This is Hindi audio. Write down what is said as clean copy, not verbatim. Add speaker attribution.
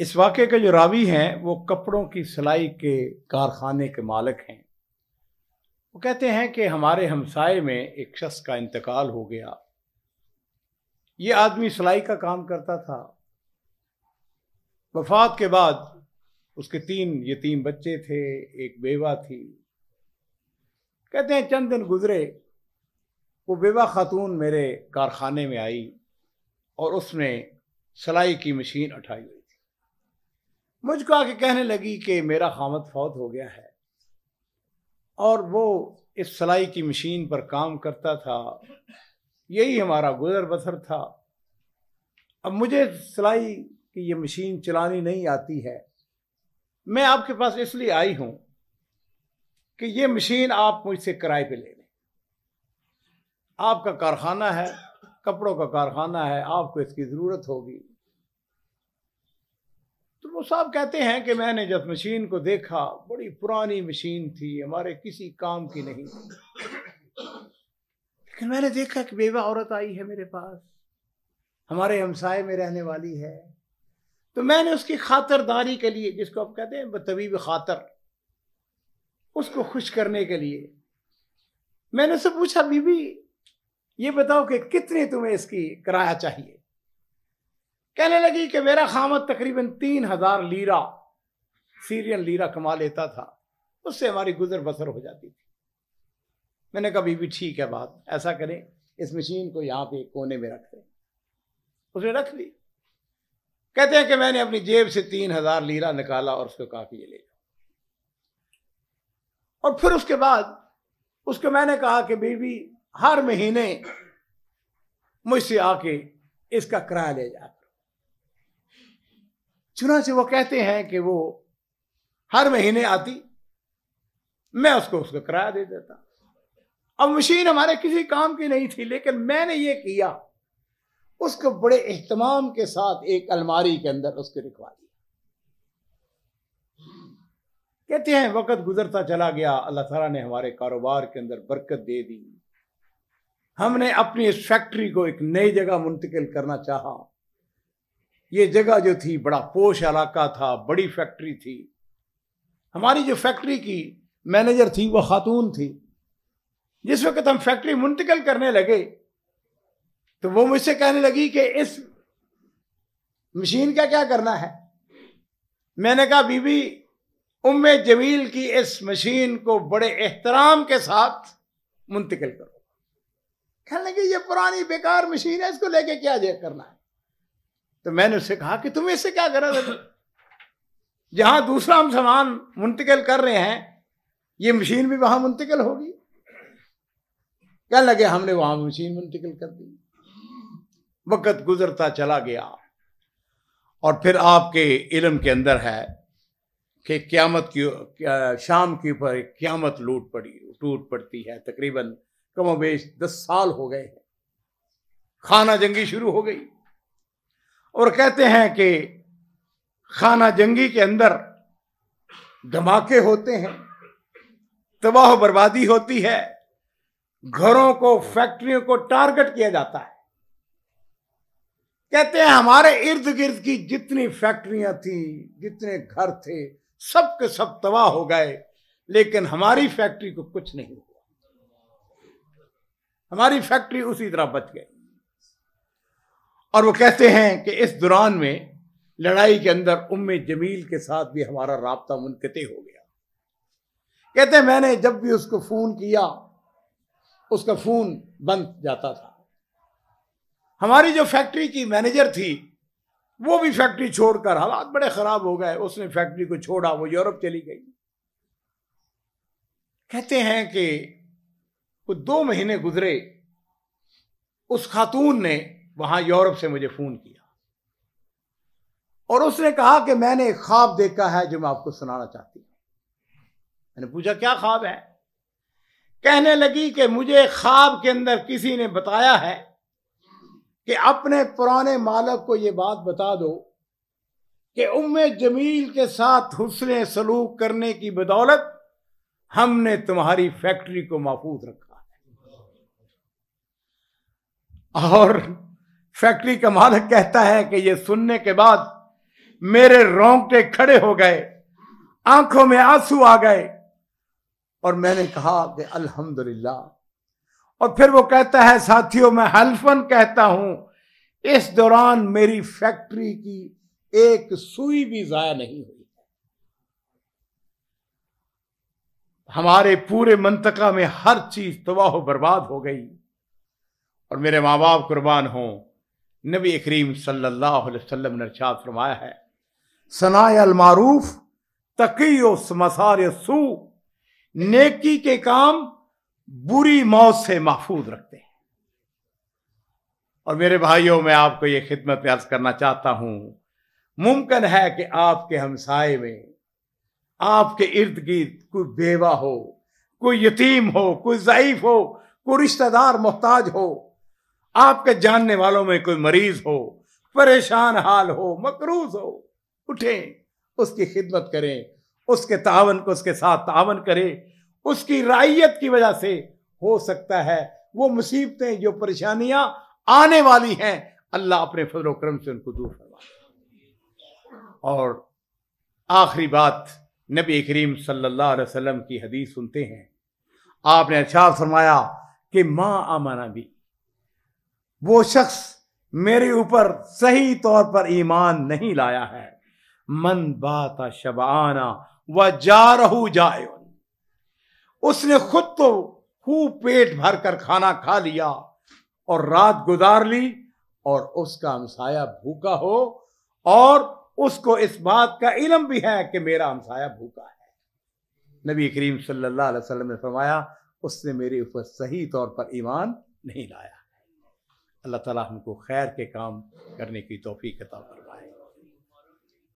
Speaker 1: इस वाक़े के जो रावी हैं वो कपड़ों की सिलाई के कारखाने के मालिक हैं। वो कहते हैं कि हमारे हमसाए में एक शख्स का इंतकाल हो गया। ये आदमी सिलाई का काम करता था। वफात के बाद उसके 3 यतीम बच्चे थे, एक बेवा थी। कहते हैं चंद दिन गुजरे, वो बेवा खातून मेरे कारखाने में आई और उसने सिलाई की मशीन उठाई हुई थी। मुझको आके कहने लगी कि मेरा खामद फौत हो गया है और वो इस सिलाई की मशीन पर काम करता था, यही हमारा गुजर बसर था। अब मुझे सिलाई की ये मशीन चलानी नहीं आती है। मैं आपके पास इसलिए आई हूं कि ये मशीन आप मुझसे किराए पे ले लें। आपका कारखाना है, कपड़ों का कारखाना है, आपको इसकी ज़रूरत होगी। तो वो साहब कहते हैं कि मैंने जब मशीन को देखा, बड़ी पुरानी मशीन थी, हमारे किसी काम की नहीं थी। लेकिन मैंने देखा कि बेवा औरत आई है मेरे पास, हमारे हमसाए में रहने वाली है। तो मैंने उसकी खातिरदारी के लिए, जिसको आप कहते हैं बतवीब खातर, उसको खुश करने के लिए मैंने उससे पूछा, बीबी ये बताओ कि कितने तुम्हें इसकी किराया चाहिए। कहने लगी कि मेरा खामद तकरीबन 3000 लीरा, सीरियन लीरा कमा लेता था, उससे हमारी गुजर बसर हो जाती थी। मैंने कहा बीबी ठीक है, बात ऐसा करें, इस मशीन को यहाँ पे कोने में रख दें। उसने रख ली। कहते हैं कि मैंने अपनी जेब से 3000 लीरा निकाला और उसको कहा कि ये ले जाओ। और फिर उसके बाद उसको मैंने कहा कि बीबी हर महीने मुझसे आके इसका किराया ले जा। चुनांचे वो कहते हैं कि वो हर महीने आती, मैं उसको किराया दे देता। अब मशीन हमारे किसी काम की नहीं थी, लेकिन मैंने ये किया, उसको बड़े एहतमाम के साथ एक अलमारी के अंदर उसको रखवा दिया। कहते हैं वक्त गुजरता चला गया, अल्लाह ताला ने हमारे कारोबार के अंदर बरकत दे दी। हमने अपनी इस फैक्ट्री को एक नई जगह मुंतकिल करना चाहा। ये जगह जो थी बड़ा पोश इलाका था, बड़ी फैक्ट्री थी। हमारी जो फैक्ट्री की मैनेजर थी वो खातून थी। जिस वक्त हम फैक्ट्री मुंतकिल करने लगे तो वो मुझसे कहने लगी कि इस मशीन का क्या करना है। मैंने कहा बीबी उम्मे जमील की इस मशीन को बड़े एहतराम के साथ मुंतकिल करो। कहने लगी ये पुरानी बेकार मशीन है, इसको लेके क्या करना है। तो मैंने उससे कहा कि तुम्हें इससे क्या गरज है, जहां दूसरा हम सामान मुंतकिल कर रहे हैं ये मशीन भी वहां मुंतकिल होगी। क्या लगे, हमने वहां मशीन मुंतकिल कर दी। वक्त गुजरता चला गया और फिर आपके इल्म के अंदर है कि क़यामत की शाम के ऊपर क़यामत टूट पड़ती है। तकरीबन कमोबेश 10 साल हो गए हैं, खाना जंगी शुरू हो गई। और कहते हैं कि खाना जंगी के अंदर धमाके होते हैं, तबाह बर्बादी होती है, घरों को, फैक्ट्रियों को टारगेट किया जाता है। कहते हैं हमारे इर्द गिर्द की जितनी फैक्ट्रियां थी, जितने घर थे, सब के सब तबाह हो गए, लेकिन हमारी फैक्ट्री को कुछ नहीं हुआ। हमारी फैक्ट्री उसी तरह बच गई। और वो कहते हैं कि इस दौरान में लड़ाई के अंदर उम्मे जमील के साथ भी हमारा राब्ता मुनक़ते हो गया। कहते हैं मैंने जब भी उसको फोन किया, उसका फोन बंद जाता था। हमारी जो फैक्ट्री की मैनेजर थी वो भी फैक्ट्री छोड़कर, हालात बड़े खराब हो गए, उसने फैक्ट्री को छोड़ा, वो यूरोप चली गई। कहते हैं कि वो 2 महीने गुजरे, उस खातून ने वहां यूरोप से मुझे फोन किया और उसने कहा कि मैंने एक ख्वाब देखा है जो मैं आपको सुनाना चाहती हूं। मैंने पूछा क्या ख्वाब है। कहने लगी कि मुझे ख्वाब के अंदर किसी ने बताया है कि अपने पुराने मालिक को यह बात बता दो कि उम्मे जमील के साथ हुस्ने सलूक करने की बदौलत हमने तुम्हारी फैक्ट्री को महफूज रखा है। और फैक्ट्री का मालिक कहता है कि यह सुनने के बाद मेरे रोंगटे खड़े हो गए, आंखों में आंसू आ गए और मैंने कहा कि अल्हम्दुलिल्लाह। और फिर वो कहता है, साथियों मैं हल्फन कहता हूं इस दौरान मेरी फैक्ट्री की एक सुई भी जाया नहीं हुई। हमारे पूरे मंतका में हर चीज तबाह बर्बाद हो गई। और मेरे माँ बाप कुर्बान हों, नबी करीम सल्लल्लाहु अलैहि वसल्लम ने इरशाद फरमाया है, सनाए अल मारूफ तकियो मसार सू, नेकी के काम बुरी मौत से महफूज रखते हैं। और मेरे भाइयों, मैं आपको ये खिदमत अर्ज करना चाहता हूं, मुमकिन है कि आपके हमसाए में, आपके इर्द गिर्द कोई बेवा हो, कोई यतीम हो, कोई ज़ईफ हो, कोई रिश्तेदार मोहताज हो, आपके जानने वालों में कोई मरीज हो, परेशान हाल हो, मकरूज हो, उठें, उसकी खिदमत करें, उसके तावन को उसके साथ तावन करें। उसकी राइयत की वजह से हो सकता है वो मुसीबतें, जो परेशानियां आने वाली हैं, अल्लाह अपने फजल करम से उनको दूर फरमा। और आखिरी बात, नबी करीम सल्लल्लाहु अलैहि वसल्लम की हदीस सुनते हैं। आपने इरशाद फरमाया कि मां आमना भी, वो शख्स मेरे ऊपर सही तौर पर ईमान नहीं लाया है, मन बाता शबाना व जारहू जाए, उसने खुद तो खूब पेट भर कर खाना खा लिया और रात गुजार ली, और उसका हमसाया भूखा हो और उसको इस बात का इल्म भी है कि मेरा हमसाया भूखा है। नबी करीम सल्लल्लाहु अलैहि वसल्लम ने फरमाया, उसने मेरे ऊपर सही तौर पर ईमान नहीं लाया। अल्लाह ताला हमको खैर के काम करने की तौफीक अता फरमाए।